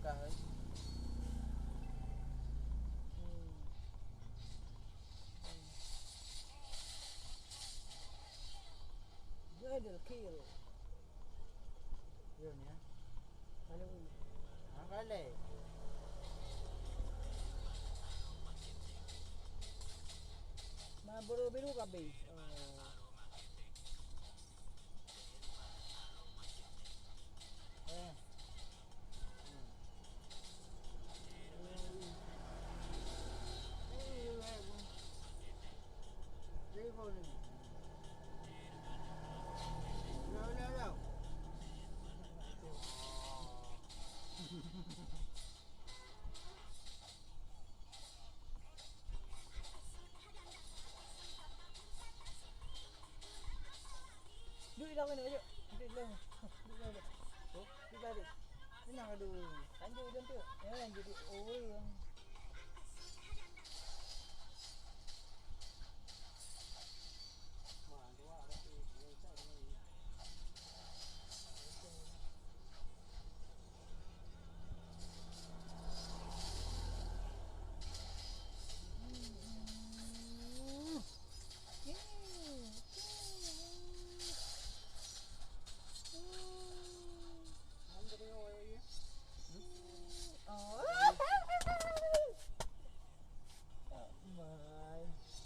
bekas oi. Double kill. Yun ya. Kali ulo. Kali. Mga buru-biru ka, be. Eh. No. Duit dah mana aja. Duit dah. Duit dah. Oh, duit dah. Senang aduh. Lanjut dan tu. Ya, lanjut. Oh, yang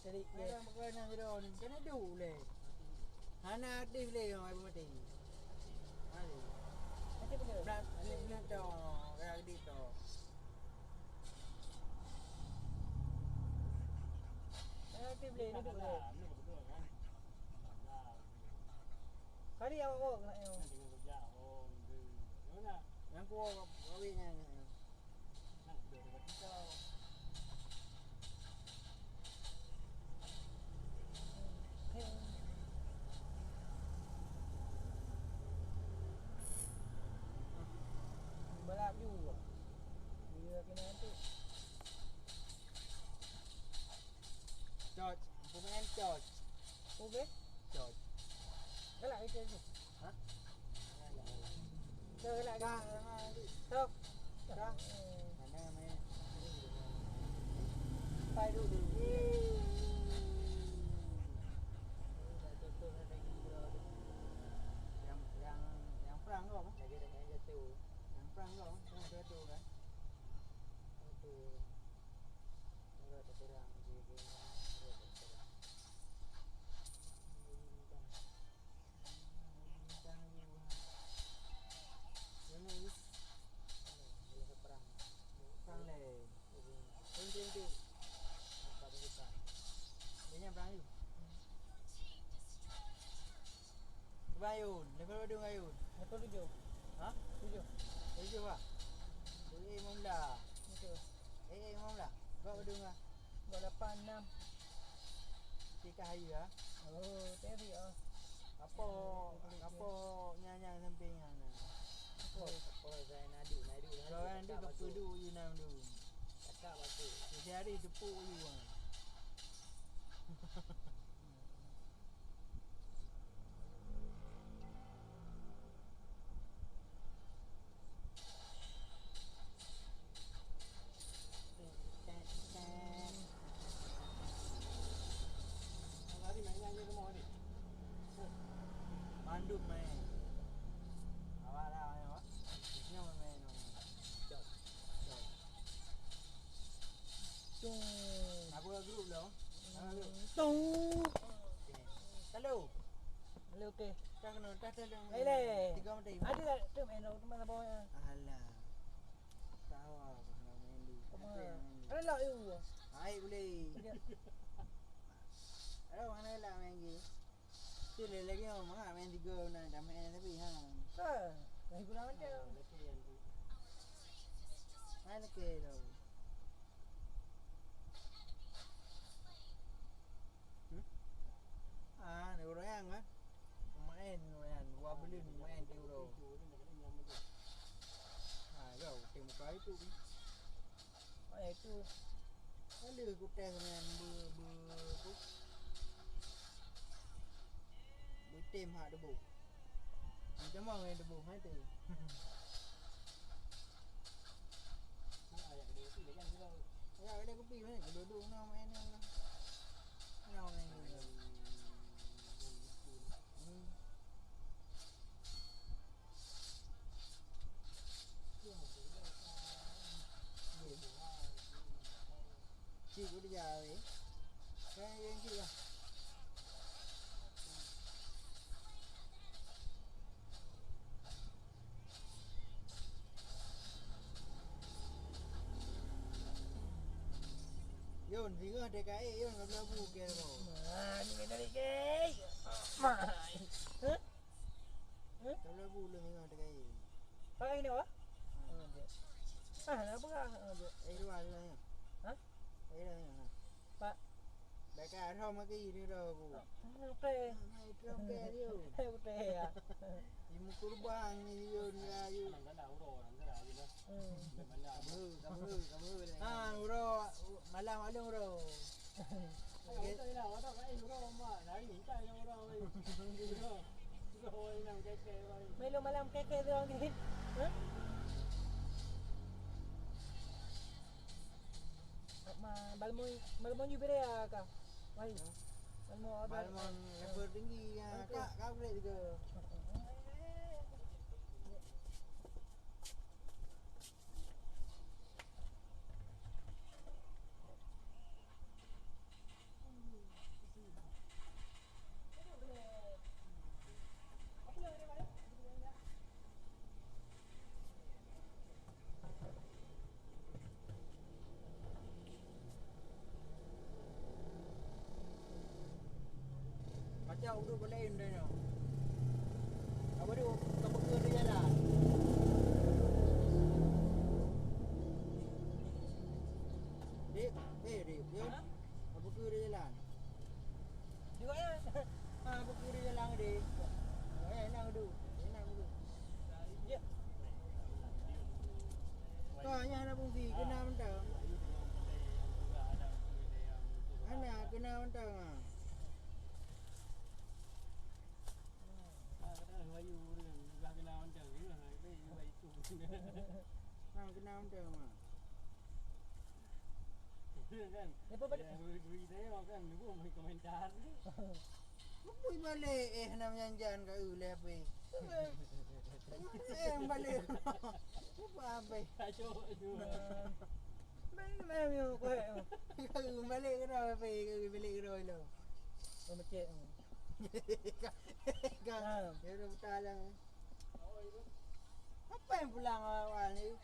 Jadi dia makanan dia ni kena dulu le. Hana aktif le yang ai mati. Hari. macam mana? Nak tu, kayak di tu. Aktif boleh duduk boleh. Kali awak nak yo. Yang ku awaknya. Balap juga. Dia kena tu. George, pemain George. Okey. George. Galak itu tu. Ha? Galak Dah, Tok. dah. Mana main? Pai dulu. Yang perang kau apa? Lagi dah main jatuh. Yang perang kau, tengok jatuh kan? Itu. Enggak ada perang di sini. Perang le. Penting. Apa kita? Dia perang itu. Bayun, lepas tu bayun. Betul 7. Ha? 7. 7 apa? 7 Imamlah. Betul. Imamlah. Berapa dua ngah? 8 6. Tiga hari ah. Oh, teri ah. Apa nyanyi sampingan nah. Apa saya nadu. Kau kan dia kepedu you nam tu. Cakap batu. Sehari tepuk you ah. Mandum main. Awak dah main apa? Dia main. Jom. Aku dah group dah. Tu. Hello. Hello okey. Kau kena dah. Hele. 3 menit. Ada tak tu main tu mana bawah. Alah. Tahu apa nak main di. Ada lah you. Hai boleh. Ada mana lah main ni. Tu lagi orang main 3 nak dah main tapi ha. Dah guna macam. Mana ke tu? Ni orang kan. Main orang, gua beli main tu orang. Kau tengok muka itu. Itu. Ada aku test dengan ber bertem hak debu. Macam mana main debu hai tu. kopi mana duduk nak main ni. Nak main ni. Chị có đi già vậy? Cái chị à? Yun, sige nga, teka yun, naglabu kaya mo. Hindi ka dali kay. Mahal. Huh? Naglabu lang nga, teka yun. Pakai ni apa? Apa kah? Ay, luwa lang yun. Ha? Ay, lang yun. Pak. Baka ano maki ini daw ko. Pre. May trap kaya yun. Pre ya. Yung kurban yun nga yun. Kamu. Ah, uro. Malam uro. May lumalam kay doon din. Ha? Balmon you bere ka. Why? Balmon level tinggi kak boleh juga. Macam udah boleh indah no. Apa tu? Kamu ke dia jalan. Dik, dik, ya. Apa ke dia jalan? Juga ya. Apa ke dia jalan dik? Enak tu. Enak tu. Ya. Kau hanya nak pergi kena mentang. Anak kena mentang ah. Nang kena mentang ah. Apa pada? Mui balik nak menjanjian kat uleh apa. Balik. Apa apa. Mai yo ko. Balik ke dah apa? Balik ke dah lo. Oh macet. Kan. Ya dah betul lah. Apa yang pulang awal ni?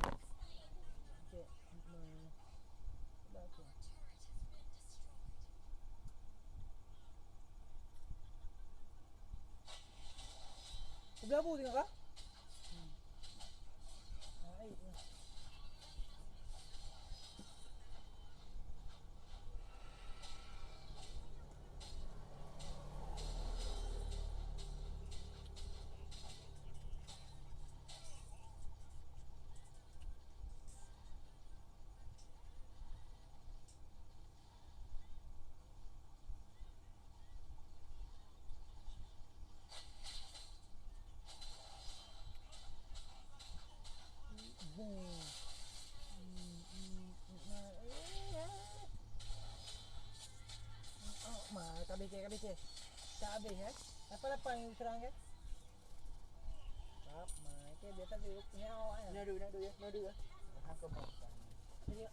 Macet. Berapa tengok kah? Ai. KBC. Tak habis Apa yang serang kan? Tak, mai ke biasa duduk punya awak ya. Nak duduk ya. Aku mau. Jadi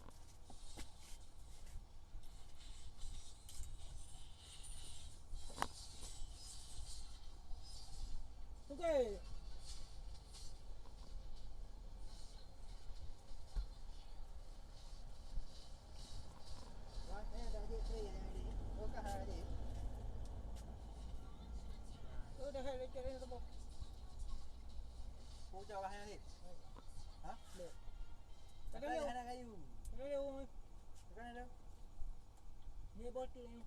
Okey. Wah, dah jadi play ni. Okah hari. Dah hari cari tu. Kau jauh hari. Ha? Lek. Tak ada kayu. Kayu. Bukan ada. Ni botol ni.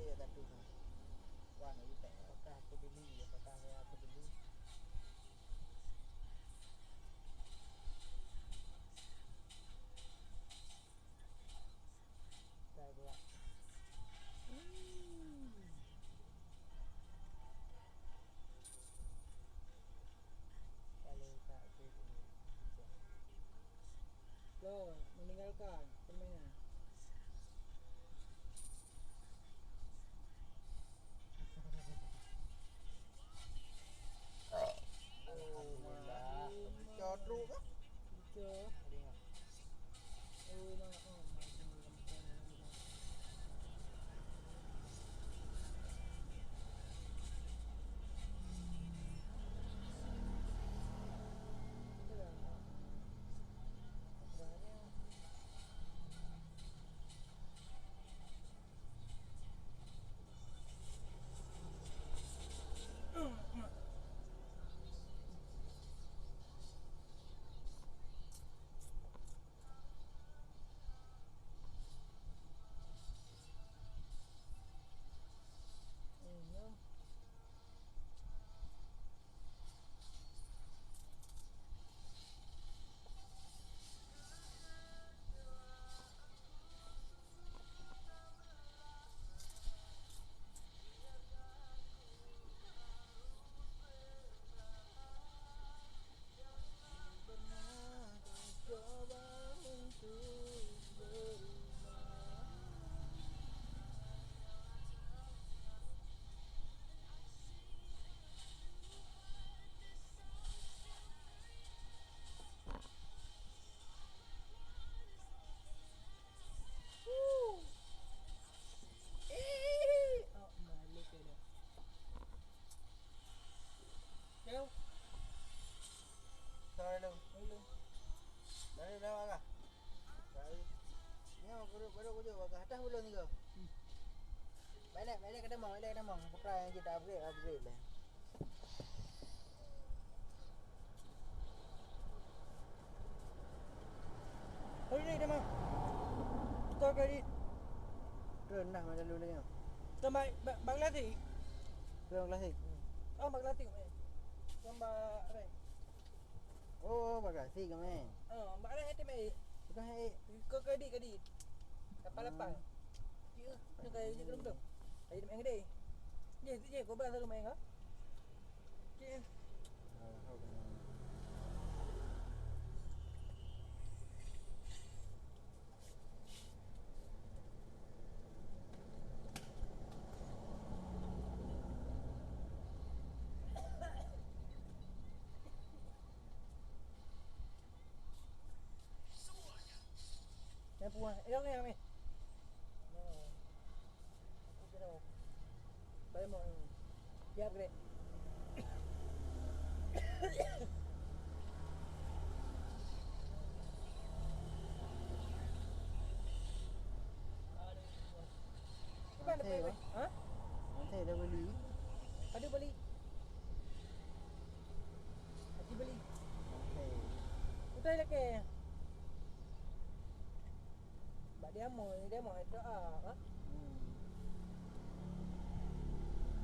boleh tak tu. Wan lagi tak. Apakah peduli? Apakah saya peduli? Tak pula. Kalau tak tu bisa. Lo meninggalkan permainan. Alhamdulillah. Codruk ke? Bisa. Ringan. Oh, nak. Đâu? Sorry lu. Hello. Dari dah agak. Dari. Ni baru kerja agak atas belum ni ke? Balik ke demang, Pekak yang kita upgrade lah. Hari ni demang. Tukar kali. Rendah macam dulu ni. Tambah Bangladesh. Kurang klasik. Oh, Bangladesh mai. Tambah apa? Oh, bagasi ke main. Oh, Bangladesh hati mai. Bukan hai. Kau kadi. Lapang. Ya, nak kaya je belum. Kaya main gede. Je, kau bahas lu main kah? Je. Yang puas. Yang ni kami. Aku kira. Bayar mau. Ya, gede. Mana dapat? Ha? Nanti dah beli. Ada beli. Hati beli. Okey. Utai lagi. Bak dia mau itu ha?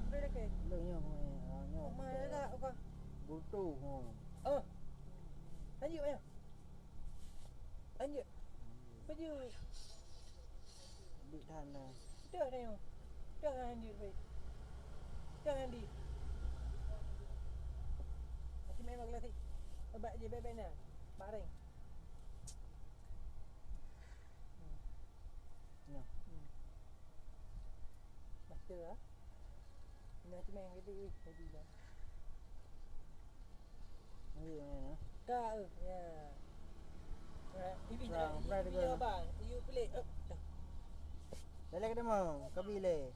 Utai lagi. Belum nyo nyo. Oh, mana dah kau? Butuh. Oh. Lanjut ya. Lanjut. Baju. Dik tahan dah. Dah tengok. Dah lanjut baik. Dah Andi. Masih main bang latih. Obat je bebek nak. Baring. No. Master ah. Ini macam main gitu weh. Tadi dah. Ni mana? Kak ya. Ibi Berapa ya bang. You pelik. Dah ke demang. Kabile.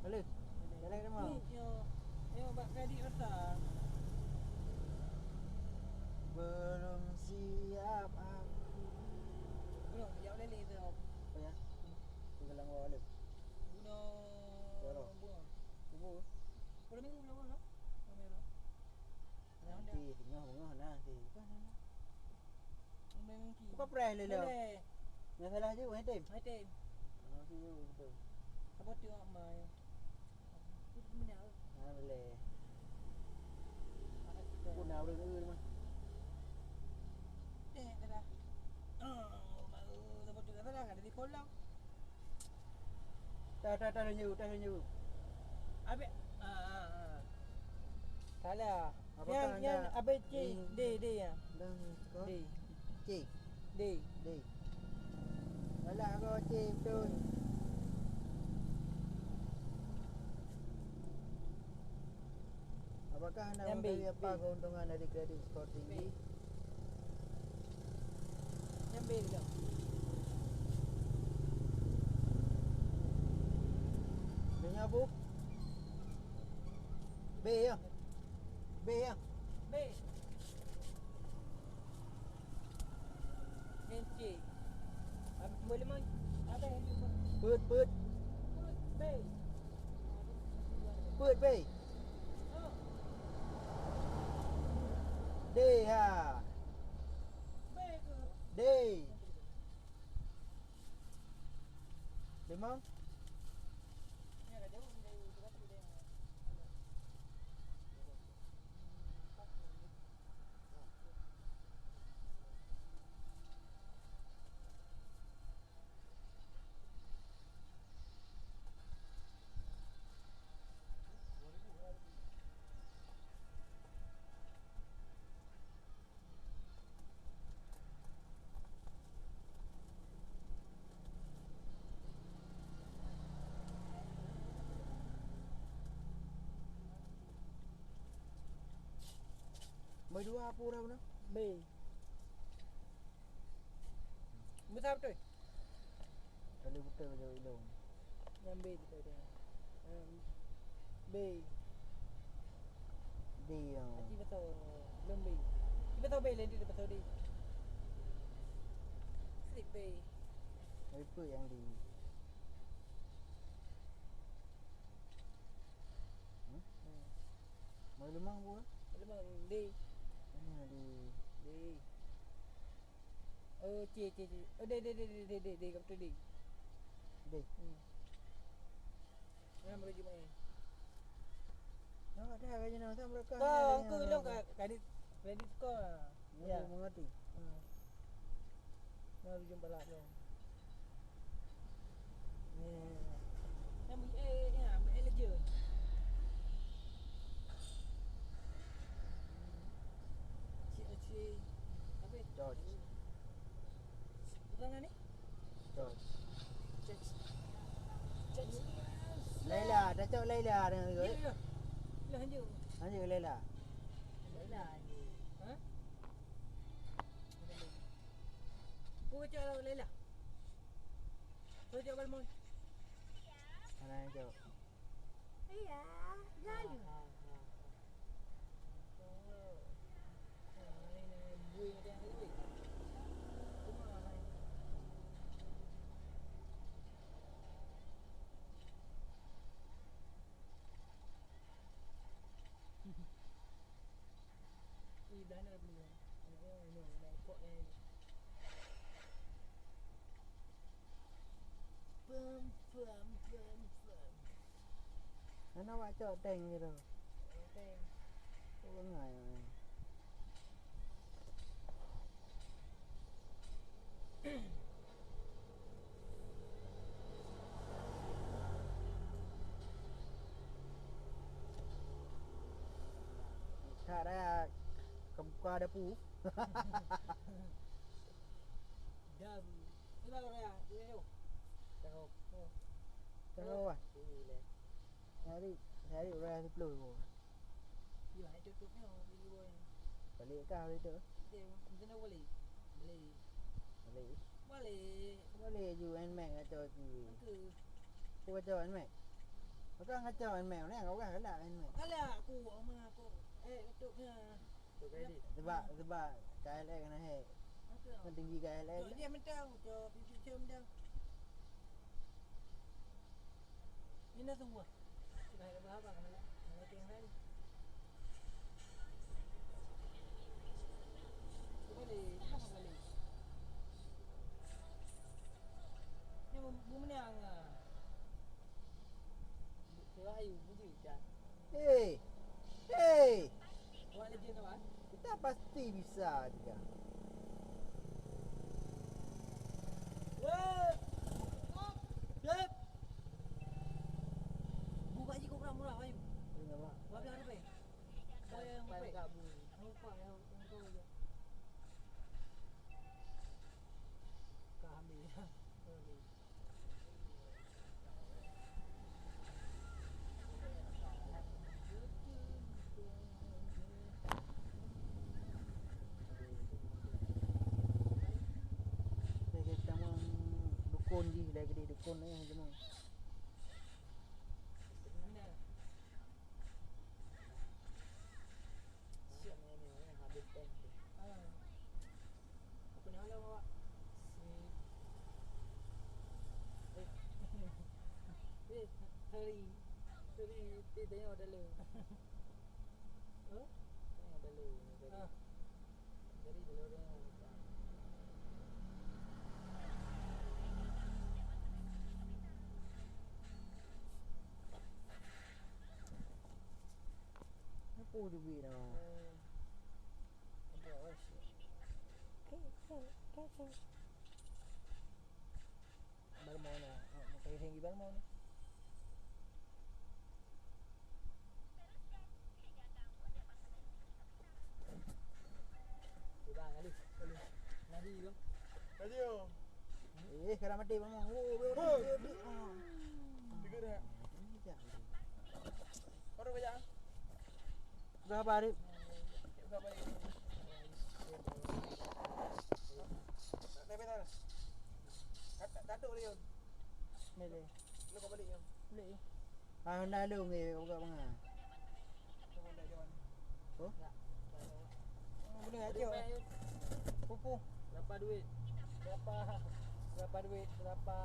Halo. Dah ke demang. Yo bak kredit besar. Belum siap aku. Belum jauh lele tu. Apa ya? Tinggal ngau alif. Guna bunga. Tunggu. Berapa minggu belum lah? Kamera. Nanti tengah bunga nanti. Memang ki. Kau pernah le le. Boleh. Yang salah je main tim. Hai tim. Oh, tu betul. Apa tengok mai. Itu benar. Ha boleh. Aku nak urut mah. Dah. Baru dapat tu kata dah ada di kolam. Tak lanjut. Habis salah. Apakah Yang anda- abang C D ya. Dan kau D. cik. D. Dek. Alah kau cik betul. Apakah anda Yang B, mengetahui apa B. keuntungan dari kredit skor tinggi? Yang B juga. Dengar apa? B ya? B ya? B. Yang C. Boleh mai. Apa yang you Put B. B. Oh. D ha. B ke? D. Limau? Ya kat jauh dari dekat tu dia. Mai dua apa orang mana? B. Besar betul. Kalau betul je ilmu. Yang B tu dia. B. D yang. Haji betul. Belum B. Kita tahu B lain dia betul D. Slip B. Apa yang D? Mai limau apa? Memang D. Mana D? D. Oh C. Oh D kau betul D. D. Yang boleh jumpa ni. Nak dah kerja nak sama mereka. Kau aku belum kredit kau. Ya, mengerti. Baru jumpa lah belum. Ni. Yang eligible. Cik. Apa? George. Bukan ni? George. Cik. Laila, dah cakap Laila dengan Ya, kau. ya. Lah hanya. Hanya Laila. Laila ni. Ha? Kau cakap Laila. Kau cakap Balmon. Mana yang cakap? Iya, jadi. Mana awak cakap tank je tu? Oh, ngai. Tak ada kebuka ada pu. Dah. Ini baru ya. Ini tu. Tahu. Tahu ah. Hari orang 10 ko. Ya, itu tu ni beli boy. Balik kau itu. Dia macam mana boleh? Boleh. Balik. Boleh. Boleh ju Nmax kacau TV. Aku. Aku kacau Nmax. Kau kan kacau Nmax ni kau kan gelak Nmax. Kalah aku sama aku. Itu kena. Tu kredit. Sebab KLX kena hack. Aku. Kan tinggi KLX. Dia mentang, tu pipi mentang. Ini dah semua. Sudah ada berapa kan lah? Mana yang lain? Boleh, apa boleh? pasti bisa dia. Buka je kau murah ayo. Enggak mak. Buat dah apa? Saya yang Pai baik. kat bu. Lupa yang kau je. Kau ambil. Ambil. Kita mau dukun je, dah gede dukun ni yang cuma. Mana? Siap ni habis pen. Apa ni halau awak? Hari dia tanya ada le. Tengok dulu. Jadi dulu dia. Apa dia buat dah? Apa awak? Baru mau nak, pakai tinggi baru mau ni. Bang, Ali. Nadi tu. Tadi yo. Sekarang mati bang. Tiga dah. Baru banyak. Berapa hari? Berapa ni? Dah betul. Tak tahu dia. Mele. Lu kau balik yo. Boleh. Ah, dah lu ni buka bang. Tengok dah jawan. Oh? Boleh aja. Pupu. Berapa duit? Berapa duit? Berapa?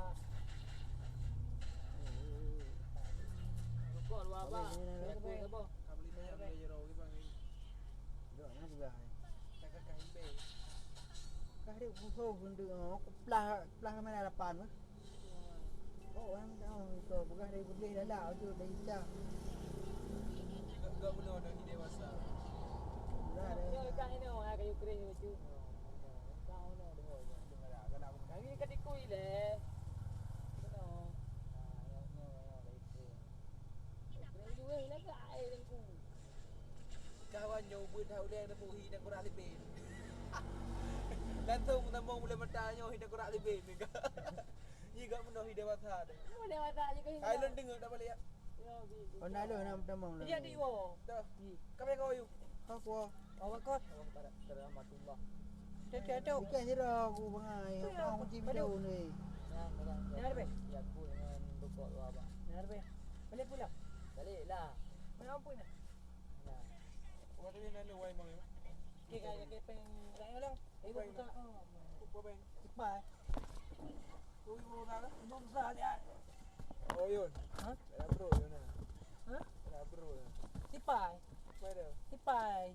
Rokok dua apa? Aku apa? Kau beli banyak beli jero ke bang. Dok nak juga. Tak kakak imbe. Kah dia pun bundu aku pelah mana lapan mah. Oh, orang tahu itu bukan dia boleh dah lah tu dah hincang. Enggak boleh ada di dewasa. Dah Yo ada. kan ini orang kayu kering tu. Kau nak dengar je. Dengar dah, kau nak Kami kat dikui le. Kena. Kering juga lah kat air aku. kawan nyoba tahu dia ada puhi dan kurang lebih. Langsung tambang boleh metanya hidup kurang lebih ni. Ni gak menuh hidup wata dah. Mana mata je kau. Island dengar tak balik ya. Oh, nak lu nak tamang. Dia adik wo. Dah. Kami kau you. Aku. Awak kot. Rahmatullah. Dia tu. Bukan je dah aku bangai. Aku cinta ni. Dengar be. Ya aku dengan rokok lu abang. Dengar be. Balik pula. Balik lah. Mana ampun nak. Nah. Kau tu ni nak wai mang you. Kaya peng raya lang. Ibu buka. Kau bang. Ipa. Kau ibu nak lah. Ibu buka dia. Oh yun. Ha? Dah bro yun na. Ha? Dah bro. Ipai. Pwede. Ipai.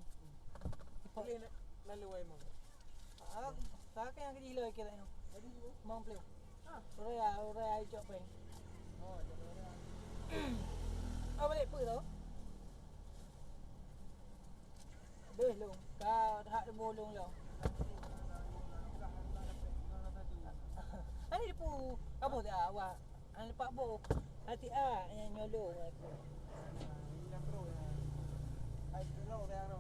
Boleh nak wai mang. Ah, sa akin ang kilo kita no. Mang pleo. Ah, raya cok peng. Oh, jangan. Ah, balik apa tu? Beh lu. Kau hak de bolong lu. Ani depu apa dah awak? Ani pak bo. Hati yang nyolong aku. Dah bro ya. Ai bro dah no.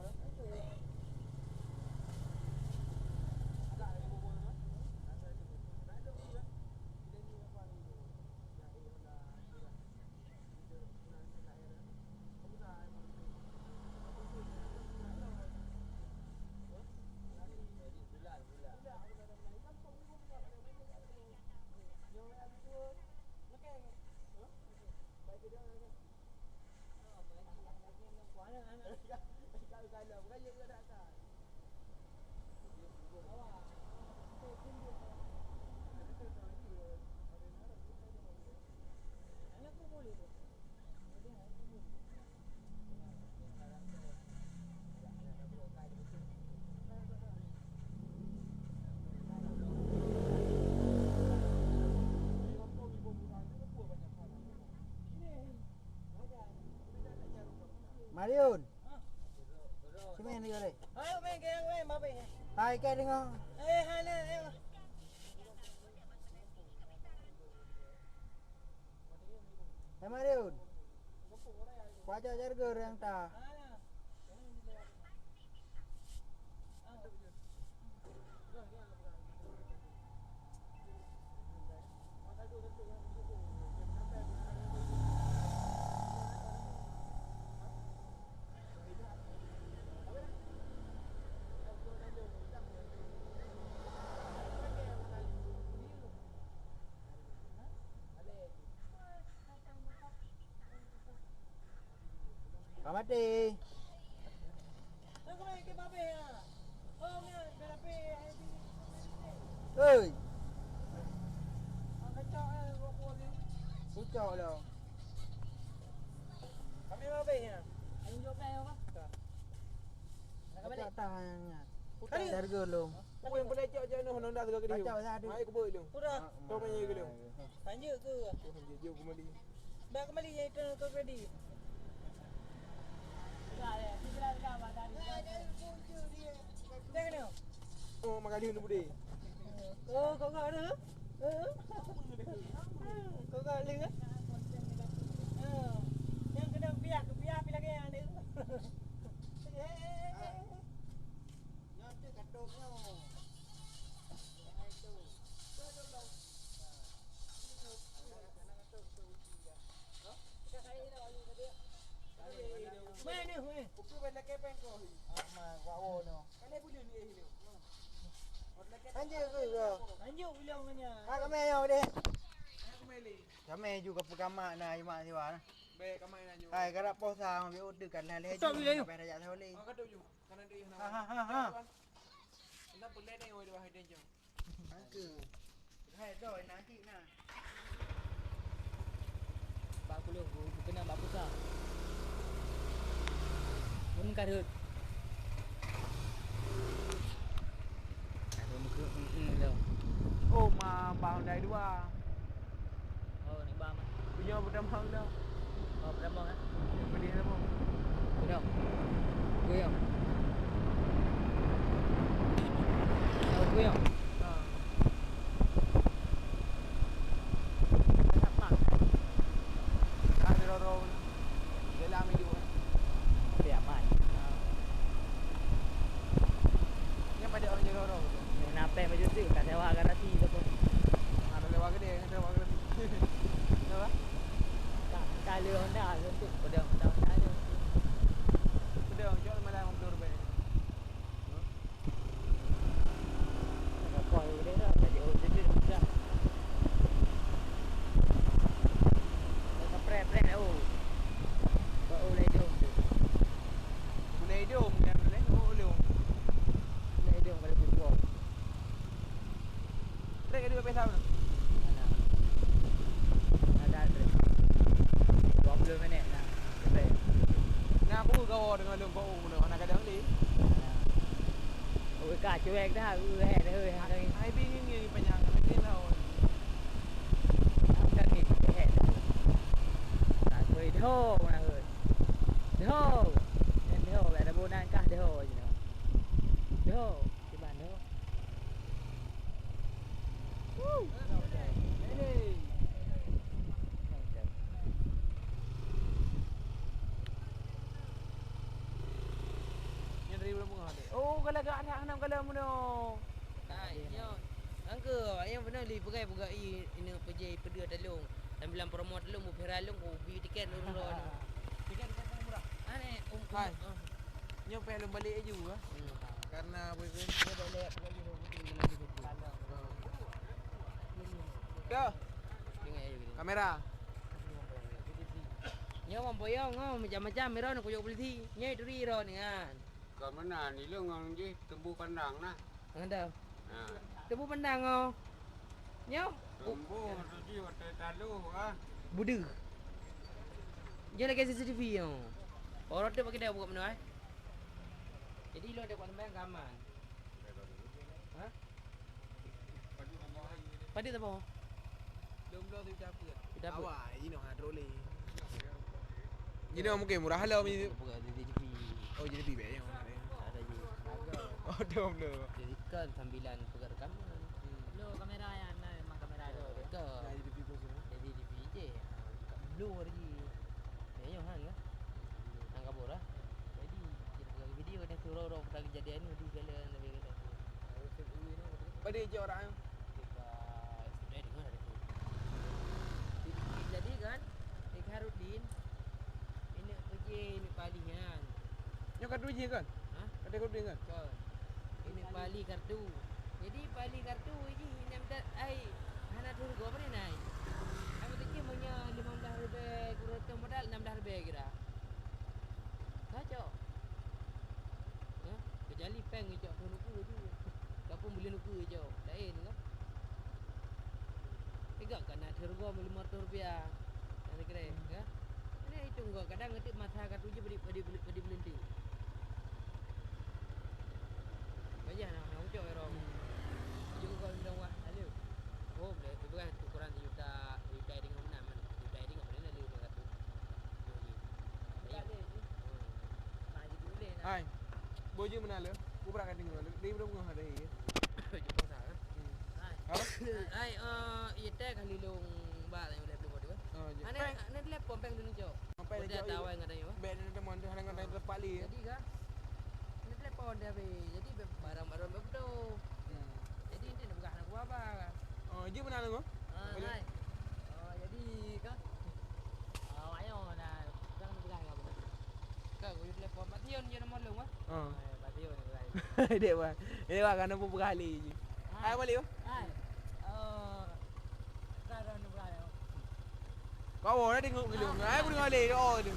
Mariun. Sini. main dia ni. Ayo main ke main babe. Hai ke dengar. Hala ayo. Sama dia. Wajah jarga yang tak. Mati. Aku main ke babe ya. Oh ni babe. Oi, Kacau rokok ni. pucuk dah. Kami babe ya. Ayo jom play apa? Kacau tangannya. Kali. Jarga lu. Aku yang boleh cak je noh nak tegak dia. Kacau dah. Mai ke boy lu. Sudah. Kau main ke lu. Tanya ke? Dia kembali. Dah kembali ya itu kau ready. Tengok ni. Oh makan dia bude. Oh kau ada? Kau ada ke? Yang kena biar pi lagi yang ni. Nyontek katuknya. Main ni, main. Pukul benda kepen kau. Mak wao no. Kale boleh ni lu. Anjir ke? Lanjut bilang punya. Ha kami yo deh. Aku main ni. Kami juga pegamak na imak siwa. Baik kau main aja. Hai garap posa ambil order kan lah leh. Tak boleh, yuk. Sampai rajak saya boleh. Kau kata ju. Kanan dia nak. Ha. Anda boleh ni oi wahai dia je. Angke. Hai doi nanti nah. Bak kulo kena bak pusat. Mun karut. Ada muka dah. Oh ma bang dai dua. Oh ni bang. Punya pertama dah. Oh berapa kan? Beli apa? Sudah. Gue yang. Oh gue yang. Ha. Apa? Ada roro. Dia lama dia. Dia aman. Yang pada orang jaga roro. Kenapa macam tu? Kat sewa garansi tu pun. Ada lewat ke dia, lewat ke dia. Apa? Kali Honda untuk pada Honda ada. Sudah jual malam RM50. Kau dia dah jadi OTT dah. Dah pre oh. Kau boleh jom. Boleh hidup kan boleh. Oh boleh. Boleh jom kalau tu. Trek dia berapa tahun? Ada 20 minit lah. Sampai. Nah aku kau dengan lu kau mula anak kadang ni. Ôi cả cuek dah, he dah hari ni. Hai bini ni panjang ni lah. Dah ni he. Tak cuy dah mana ơi. Dah. Nên dah lại là buôn ăn cả dah gì nào. Dah, di mana? Hey. Yang dari belum mengalir. Oh kalau agak anak kalau mana. Tak, ya. Angka yang benar li pegai ini pejai pedua telung. Dan bilang promo telung bu peralung bu bi tiket urun. Tiket kau murah. Ane Hai. Nyo pelum balik aja ah. Karena boyfriend dia dah lihat lagi tu. Dah. Tengok aja gitu. Kamera. Nyo mampoyong macam-macam mero nak kuyuk beli. Nyai duri ro ni kan. Kat mana ni lu ngang je tembu pandang lah. Ngada. Ha. Tebu pandang oh. Nyo Tembu tu je hotel talu ah. budu. Dia lagi CCTV yo. Orang tu pakai dah buka mana eh? Jadi lo ada kuat sembahyang keaman. Ha? Padi tak apa? Belum tu cap ke? Kita apa? Awak ini nak trolling. Ini mungkin murah lah ni. Buka CCTV. Oh jadi lebih baik yang. Ada Oh, dia blur. Jadi kan sambilan pegang rekaman. Lo kamera yang memang kamera tu. Betul. Nah, jadi video semua. Jadi di VJ. Kat blur lagi. Ya hang lah. Hang kabur lah. Jadi kita pegang video dan suruh orang pada kejadian ni di jalan lebih kata. Pada je orang. Sudah dengar ada tu. Jadi kan Dik Harudin ini kerja ini palingan. Yang kartu je kan? Ha? Ada kartu kan? Kan. Ini pali kartu. Jadi pali kartu ini minta ai hana tu go apa ni nai. Aku tu punya 15 lebih kurang modal 16 lebih kira. Kacau. Ha? Kejali peng je tu nuku tu. Kapun beli nuku je. Lain kan? Tiga kan nak tergo RM500. Ada kira ya. Ini itu enggak kadang ngetik mata kartu je beli berhenti. Banyak nak ucap orang. Juga kau bilang wah, alu. Oh, itu bukan ukuran juta dengan mana man. Juta dengan mana lalu dia kata. Tak ada je. Nak je boleh nak. Hai. Bojo mana le? Ku pernah kata dengar. Dia belum ngah ada ye. Jumpa sana. Apa? Ai ia teh kali long ba yang boleh buat dia. Oh, je. Ana dia pompeng dulu jo. Sampai Dia tahu yang ada yo. Bed ni teman dia dengan dia tepat li. Jadi kan ini telepon dia be. Jadi barang-barang betul. Jadi ini nak bukan aku apa. Oh, je mana le? Hai. Jadi kan ayo dah jangan bukan apa. Kau boleh telepon Bation je nombor lu ah. Oh. Bation ni bukan. Dek wah. Dia wah kan apa berkali je. Hai balik. Hai. Cara ni bukan. Kau dah tengok dulu. Hai aku dengar le. Oh tu.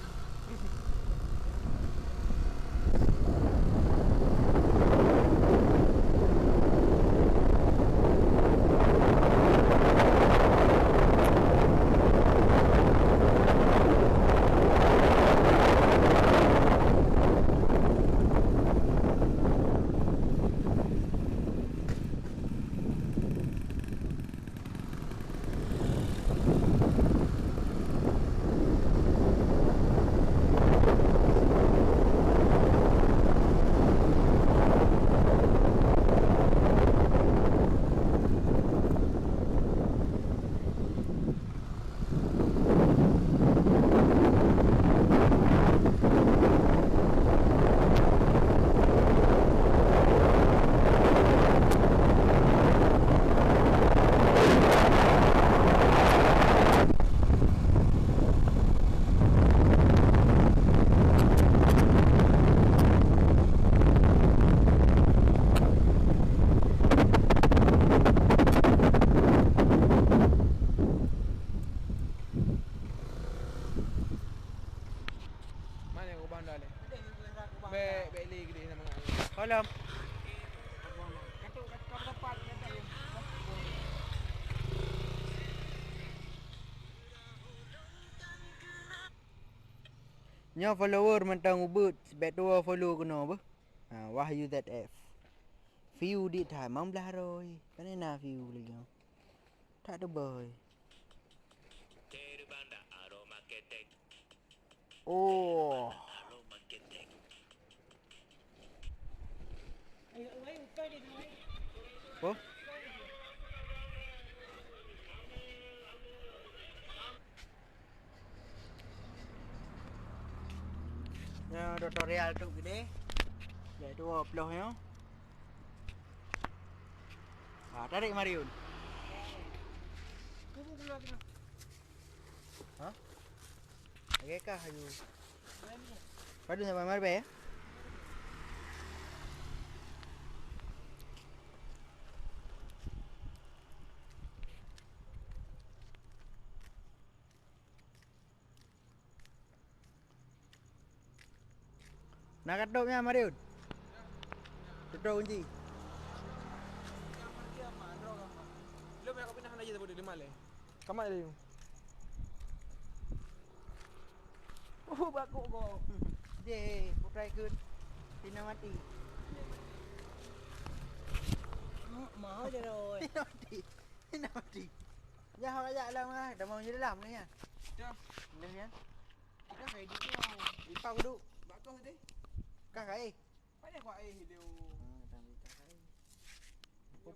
Baik li gede nama ngah. Kolam. Kata kau tepat kata dia. Nya follower mentang ubut sebab tu follow kena apa? Wahyu ZF. View di thai 1600. Kan nak view lagi. Tak ada boy. Oh. Apa? Ya, tutorial tu gede. Iaitu upload nya. Tarik Mariun. Hah? Okey kah ayu? Padu sampai marbe ya? Nak katupnya Mariun? Tutup kunci. Lo me pindah aja tu di male. Kamak dia. Oh, bakuk kau. Je, putrai kun. Tina mati. Mau je rồi. Tina mati. Tina mati. Ya, hang ajak dalam ah. Dah mau je dalam ni ya. Dah. Dah ya. Kita kaya di tu. Ipau duduk. Bakau tadi. Kah kai. Pada kau dia.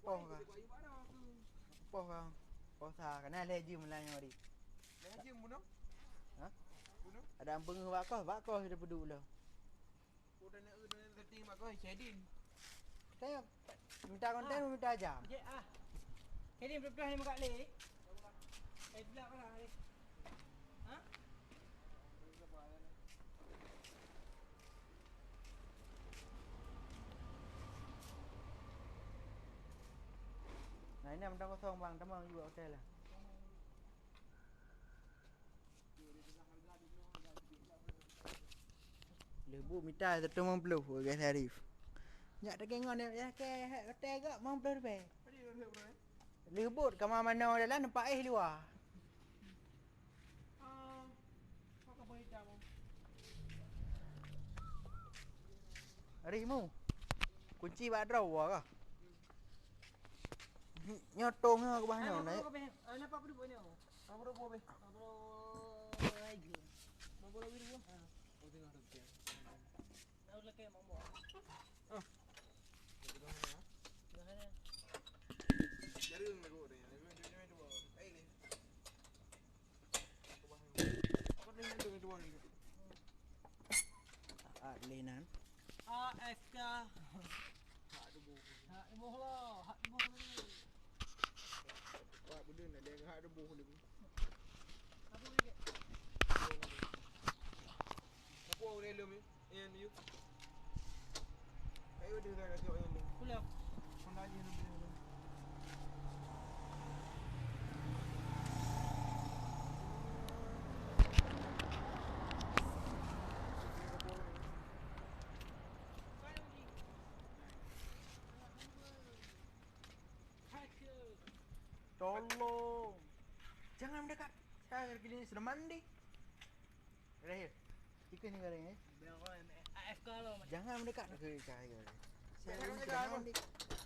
Poh kah? Poh kah? Poh sah kena lejim lah yang hari. Lejim bunuh. Ha? Bunuh. Ada pengeh bakau sudah peduk lah. Udah nak setting mak kau shading. Saya minta konten minta jam. Okey Ini betul ni muka leh. Belak lah. Ha? Nah ini mentang kosong bang, tamang juga hotel lah. Lebu minta 150 guys tarif. Nyak tak kengon ya ke hotel gak mau berapa? Lebut kamar mana dalam nampak luar. Kau kau boleh tahu. Harimu. Kunci bak draw kah? Nyotong ke bahnya naik. Nampak apa dulu ni? Apa dah buat be? Apa lagi? Mau bola biru. Oh tengah tu dia. Nak ulang ke mambo. Jangan. Jarum me go dia. Dia buat. Ai le. Apa ni tu ni? Lenan. AFK. Tak ada buku. Hak ibuh lah. Hak ibuh ni. Wah benda nak dia hak ada buku lagi. Apa lagi? Aku orang elok ni. Yang ni. Ayo dia dah tengok yang ni. Pulang. Kau nak je ni. Tolong. Jangan mendekat. Saya kini sudah mandi. Rahir. Ikan ni goreng eh. Biar kau AFK lah. Jangan mendekat ke saya. Saya Jangan sudah mendekat. mandi.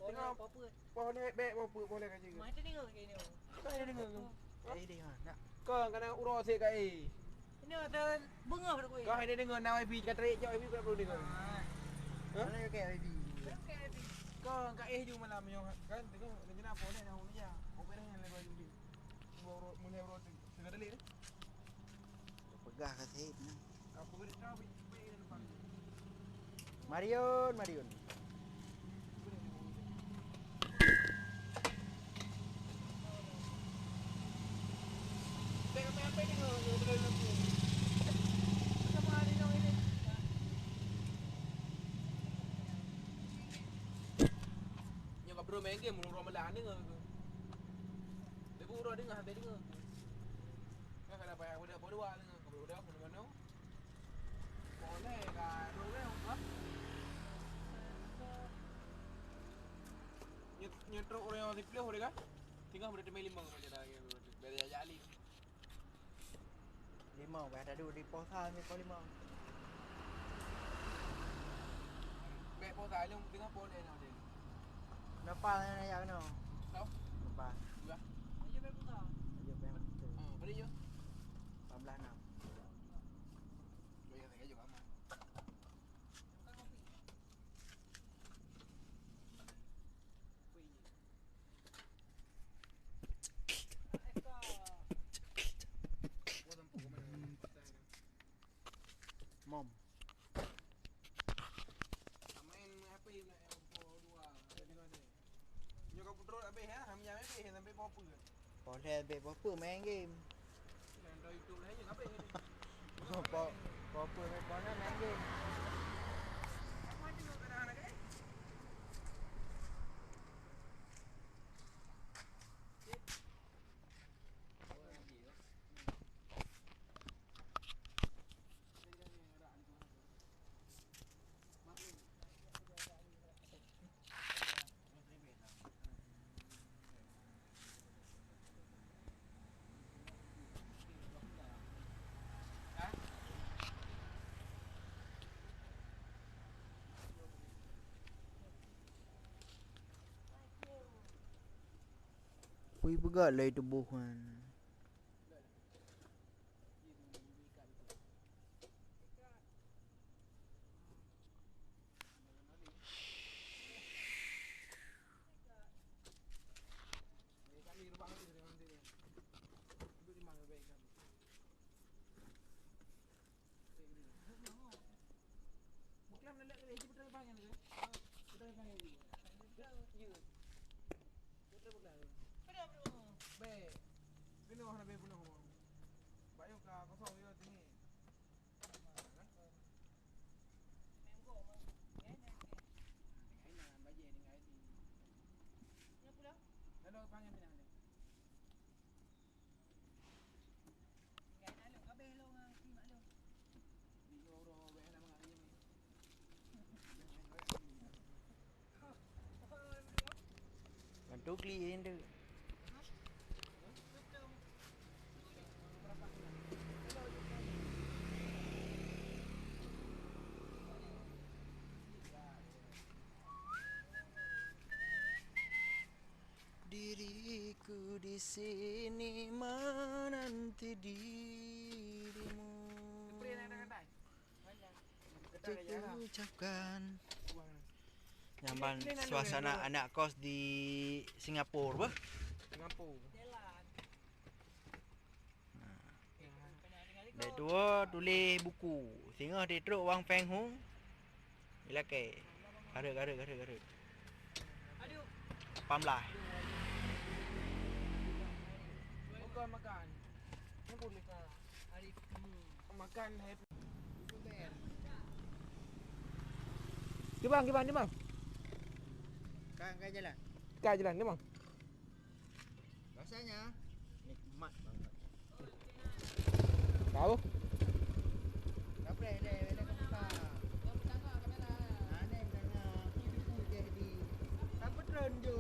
Tengok apa? Kau ni baik apa boleh kan juga. Macam tengok ke ni. Kau ada dengar ke? Dia nak. Kau kena urus saya kat Ini ada bunga pada kau. Kau ada dengar nak wifi kat tarik jauh wifi kau perlu dengar. Mana you kayak baby. Kau kat juga malam yang kan tengok rencana apa ni nak dia. Opera yang lepas ni. Baru mulai urus segala ni. Pegah kasi ni. Aku beri tahu baik depan. Marion. Tengok apa ni kau boleh nak. Sama ada yang ini. Yang kau bro main game mulu malam ni kau. Lepas urus dengar habis dengar. Kau kena payah budak berdua dengar. Kau budak pun mana? Boleh kan? Boleh apa? Nyetro orang yang dipilih boleh kan? Tinggal boleh temui limang macam dah. Biar dia jali. Limau dah duduk di posa ni kau limau. Baik pun tak ada tengah boleh nak dia. Napa nak ayak no? Tahu? Napa? Ya. Ayo baik bunga. Ayo pengen betul. Beri je. 14 6. Beri saya juga aman. Mom. Main apa yang nak dua tengok ni. Nyokap putera habis ha, hamnya habis sampai apa ke? Boleh bet apa main game. Dan dah YouTube lah je habis ni. Apa main game. Apa je nak anak ke? Pui pegat lah itu buhan. Be. Penuh nak be penuh. Bayu ka kosong yo sini. Hello, panggil minang ni. Di oro be nak mengaji ni. Bantu clean tu. Diriku di sini menanti dirimu. Spray nak kata. Untuk ucapkan nyaman suasana anak kos di Singapura bah. Singapura. Dia tua tulis buku. Sehingga dia teruk wang Feng Hung. Bila ke? Gara. Aduh. Pamlah. Bukan makan. Ni boleh ka. Hari Makan happy. Dia bang. Kan jalan. Kat jalan dia bang. Rasanya nikmat banget. Tahu? Tak boleh dia buka. Aneh tengah ibu jadi. Tak petron je.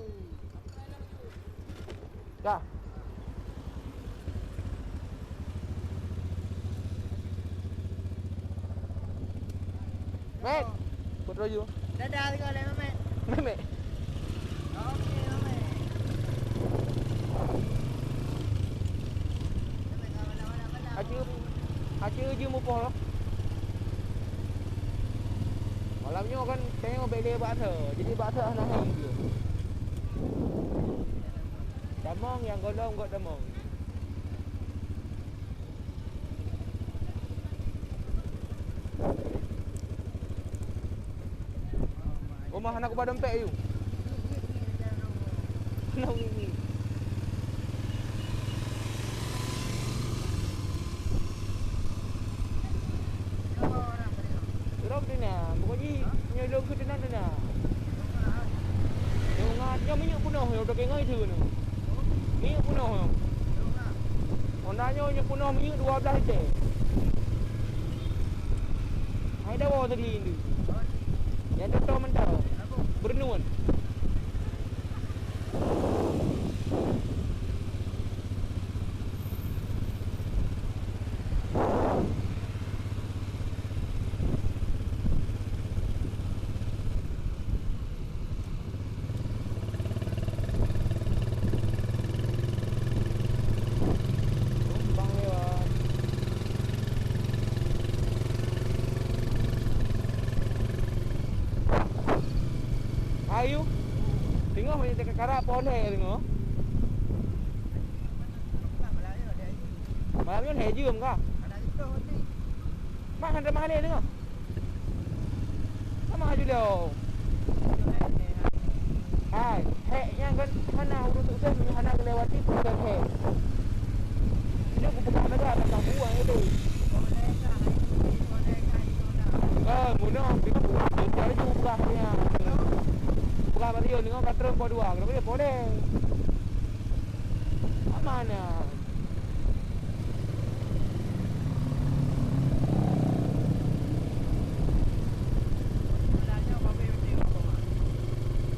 Dah. Met. Put roju. Dadah tengok le Mamat. Met. Okey Mamat. Acu je mupoh lah. Malamnya kan tengok beli bakso. Jadi bakso nak hang dia. Damong yang golong kot damong. Rumah anak kepada dompet you. Nak ni. Terus dia nak. Pokoknya nyolong ke tenan dia nak. Yang ngatnya minyak punah yang udah kengai tu ni. Minyak punah. Ondanya minyak punah minyak 12 liter. Hai dah bawa tadi ni. Yang tu tahu mentau. Bernuan. Ayu. Tengok macam dekat karak poleh tengok. Malamnya hei jum kah? Mak hendak mahal tengok. Sama aja dia. Hai, hei yang kan mana urus sukses ni hana kelewati proses hei. Dia bukan ada tentang buang itu. Mudah kita buat cara juga punya. Bukan Mario dengan katron po dua. Kenapa dia boleh? Mana?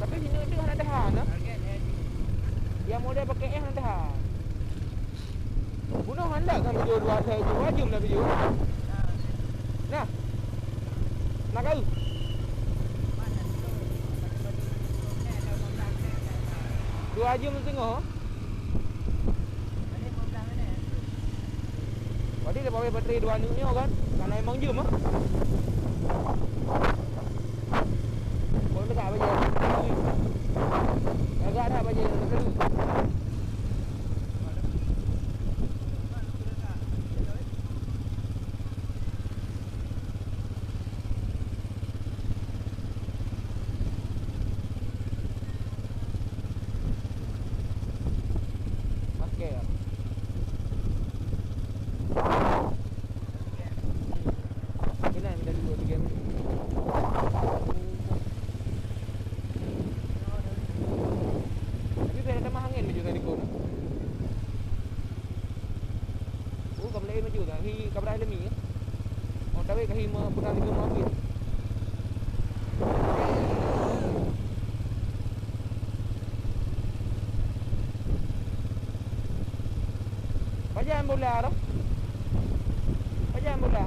Tapi sini tu ada tahan, nah. Yang model pakai ada tahan. Bunuh anda kan video dua saya je wajib lah video. Nah. Nak kau? Dua jam tengok. Tadi dia pakai bateri 2 ni kan. Karena emang jam ah. Kau nak apa je? Agak ada apa je? mah angin maju tadi kau. Oh, kamu lagi maju dah. Hi kamu dah lemi. Oh, tapi kahi mau pernah lagi mau ambil. Pajan bola dah. Pajan bola.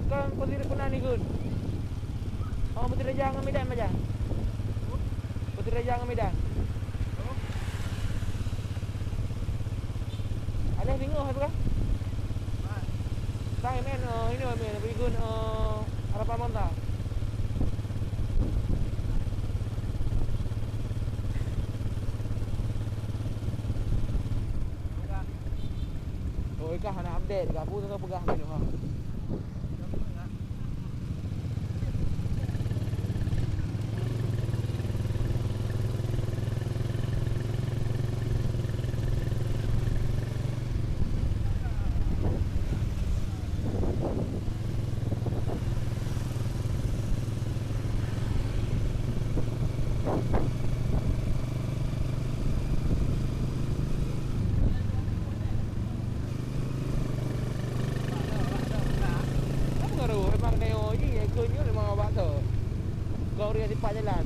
Kan posisi kuna ni gun. Oh, betul aja ngam medan pajan. Betul aja ngam medan. Ada tengok apa kan? Tang men ini men pergi gun harapan monta. Oh, ikah nak update dekat aku tu pegah ni ha. Kau dia di depan jalan.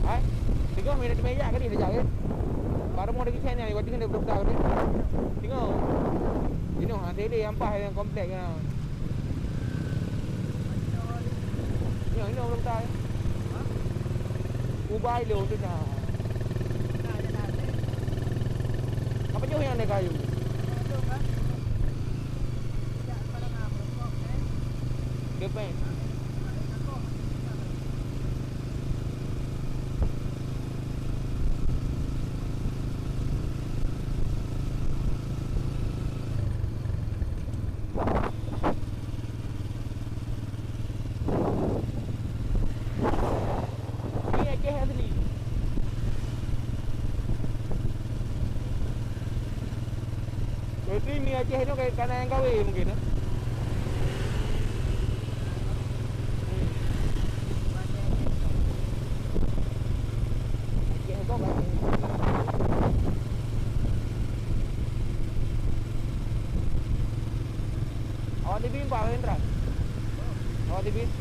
Hai, tengok meja di meja kan dia jaga. Baru mau pergi sana ni, waktu kan dia berbuka ni. Tengok. Ini ha tele ampah yang komplek kan. Ini belum tahu. Ubah lo tu dah. Apa jauh yang ada kayu? Depan. Ini Aceh tu kayak kanan yang kawe mungkin. Aceh kau kan. Awak di bimba Hendra. Awak di bimba.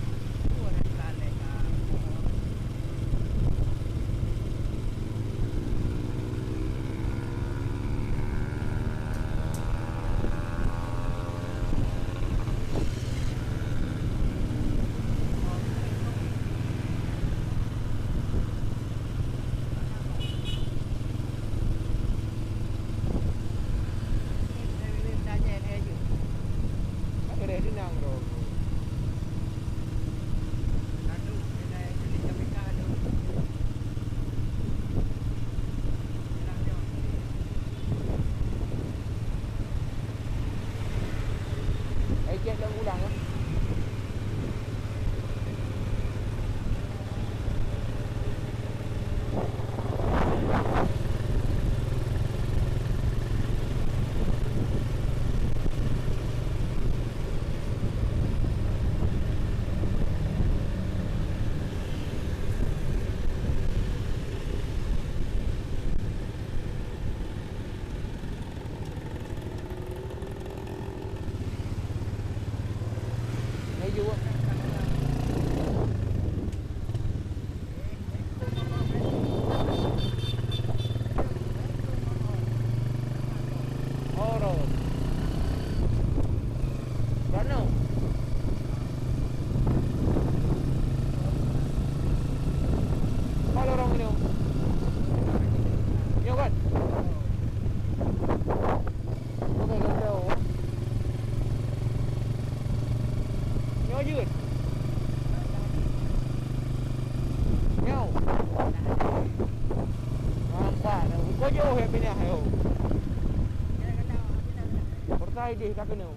Dia kat kena.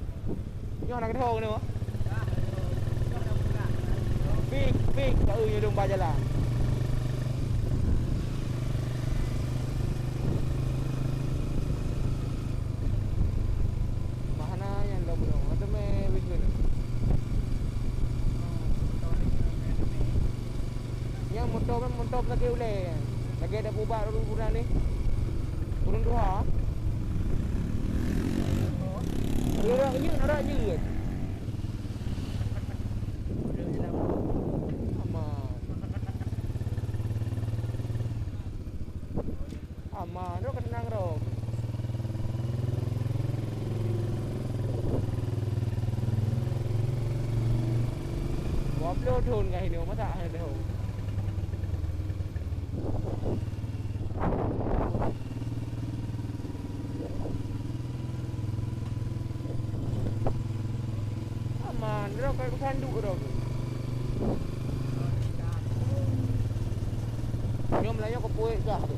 Nyo nak kena kena. Pik tak ui dong ba jalan. mentok lagi boleh. Lagi ada bubat urang ni. Turun dua. Orang je nak je. Aman, ro tenang ro. Upload thun cái điều mà tại đều. Aman, ro cái kan duk ro. Nyom lah yo kepuik dah tu.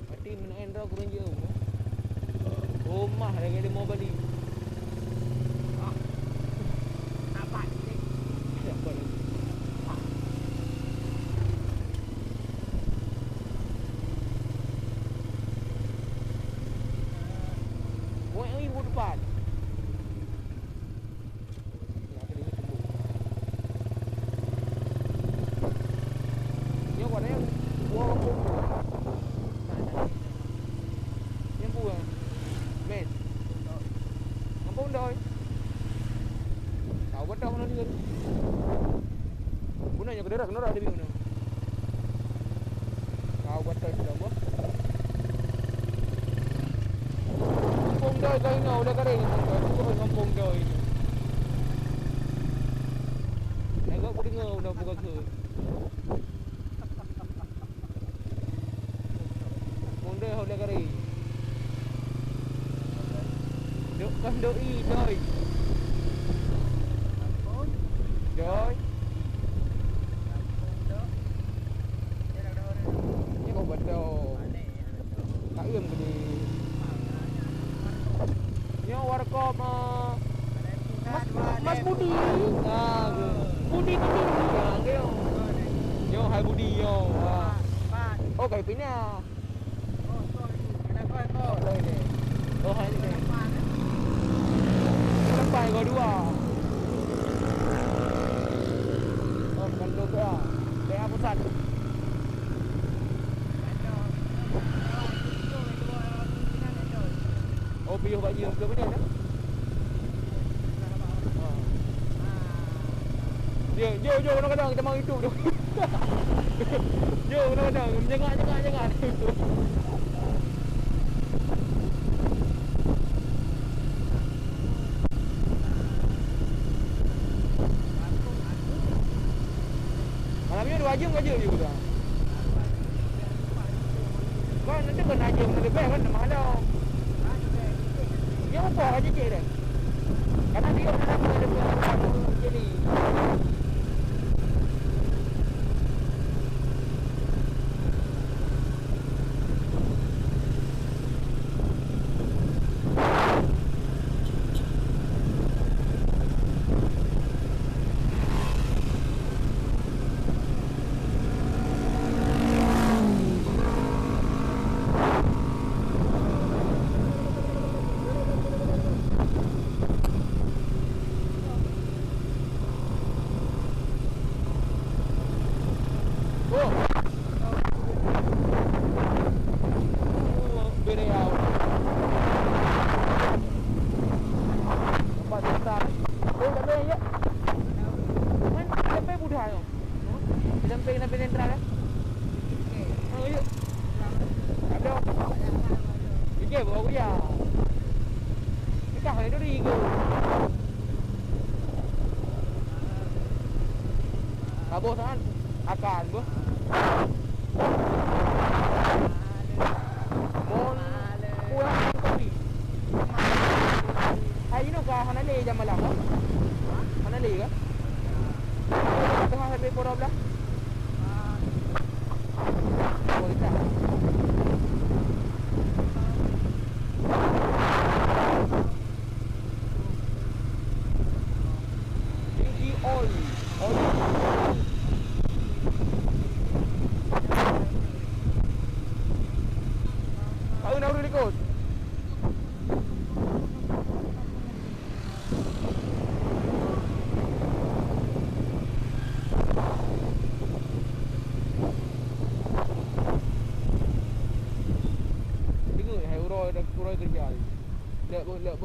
Mati menaen ro kurang je. Rumah lagi dia mau beli. Kederak norak dia bingung. Kau buat tu sudah buat. Kampung doi kau ingat udah kering kampung doi. Kampung doi. Negak aku dengar udah buka ke. Kampung doi udah kering. Duk kan doi doi. Doi. Mas Budi. Ah, Budi Budi. Ah, dia. Yo, hai Budi yo. Ah. Oh, kayak pina. Oh, sorry. Oh, hai ni. Sampai gua dua. Oh, kan dua. Saya pusat. Oh, piuh baju ke mana dah? Jo, kadang-kadang kita mau hidup tu. Jo, kadang-kadang jangan. Malamnya 2 jam kerja juga. Kan nanti kena jam lebih kan mahal dah. Dia apa aja je dah. Karena dia nak ada jadi bosan akan bu. Mon pulang kopi. Hari ni kah hana le jam malam? Hana le kah? Tengah sampai pukul 12. Oh, kita. Tinggi oil. Kau nak urut ikut? roi kerja ni. Lek bu. Lek.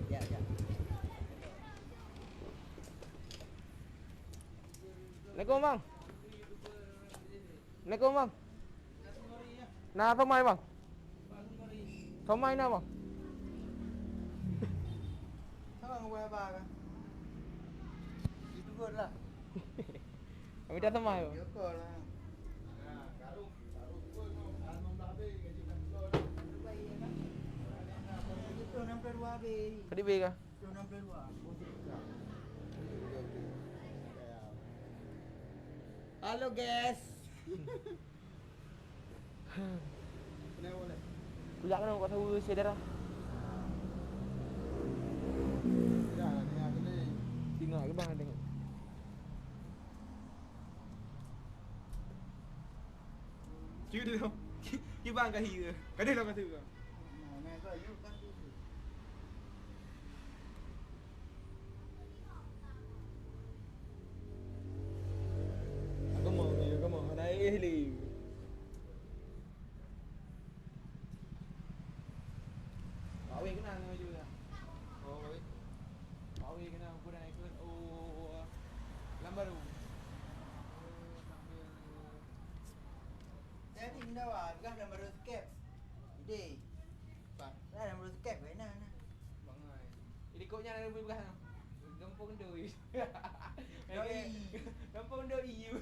Ya, ya. Assalamualaikum bang. Assalamualaikum bang. Nah, thomai bang. Thomai na bang. Abang apa kan? Itu gua lah. Kami dah thomai bang. Joko lah. Itu 62 habis. Kadi be kah? Itu 62. Halo guys. Kenapa boleh? Kujak kena kau tahu saudara. Tengok ke bang tengok. Chưa được không? Cái bang cái gì rồi? Cái đây là cái thứ rồi. Này có giúp các chú. Cảm ơn ở đây liền. Bảo vệ cái nào nghe chưa nè? Bảo vệ cái nào của này cứ ô lắm bao. Saya tinggal awak, kan dah baru skip. Ide. Pak, Dah baru skip ke nah. bang ơi. Jadi koknya ada lebih bekas. Gampang doi. Doi. Gampang doi you.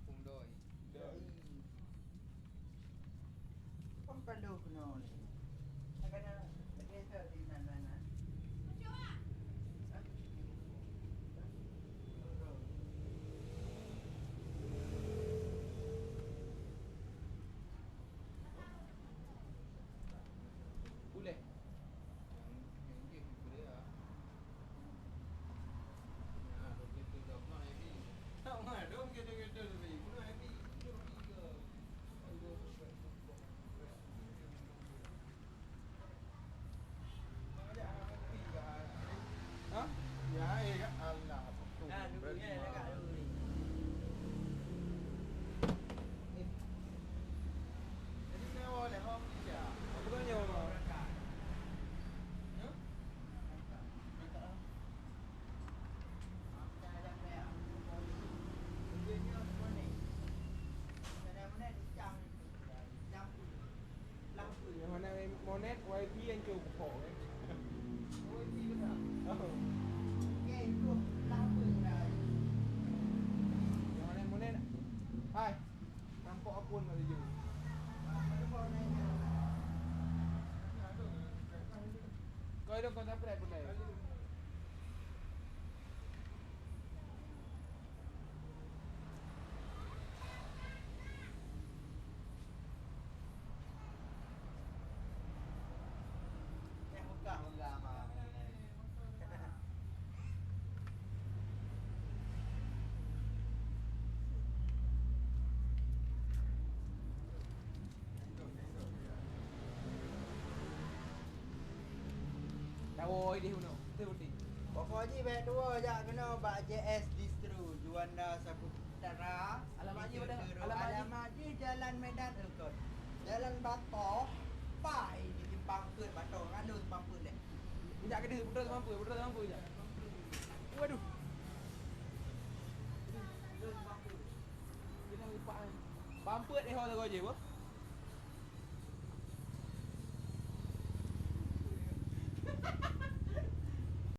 Cùng đôi. Không cần đâu kena ni. Akan ada kereta di mana-mana. Boleh. Những gì cũng đấy à? À, rồi cái từ đầu nó này đi. Không phải đâu cái từ vì cũng nói đi. Hả? Dạ, anh là Ah, dulu ni dekat dulu ni. Jadi nyawa boleh home dia. Apa kau nyawa? Yang mana monet YP yang cukup pokok eh. YP betul. Oh. Yang mana monet? Hai. Nampak akun ada je. Kau ada kontak pernah pernah. Tahu dia mana? Betul. Pokoknya baik dua je kena bak JS Distro Juanda Saputra. Alamat dia mana? Alamat di Jalan Medan Erkot. Jalan Batok. Pai di Simpang Keut Batok. Anu Simpang Keut deh. Minyak ke dia putra mampu je. Waduh. Kita lupa. Pampet dia orang kau je apa?